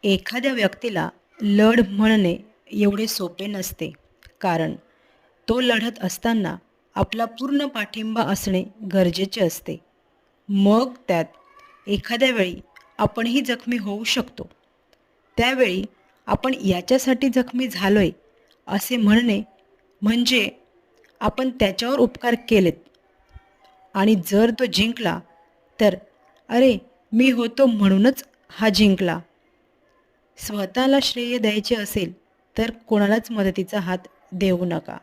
एखाद्या व्यक्तीला लढ म्हणणे एवढे सोपे नसते, कारण तो लढत असताना आपला पूर्ण पाठिंबा असणे गरजेचे असते. मग त्यात एखाद्या वेळी आपणही जखमी होऊ शकतो. त्यावेळी आपण याच्यासाठी जखमी झालोय असे म्हणणे म्हणजे आपण त्याच्यावर उपकार केलेत, आणि जर तो जिंकला तर अरे, मी होतो म्हणूनच हा जिंकला. स्वतःला श्रेय द्यायचे असेल तर कोणालाच मदतीचा हात देऊ नका.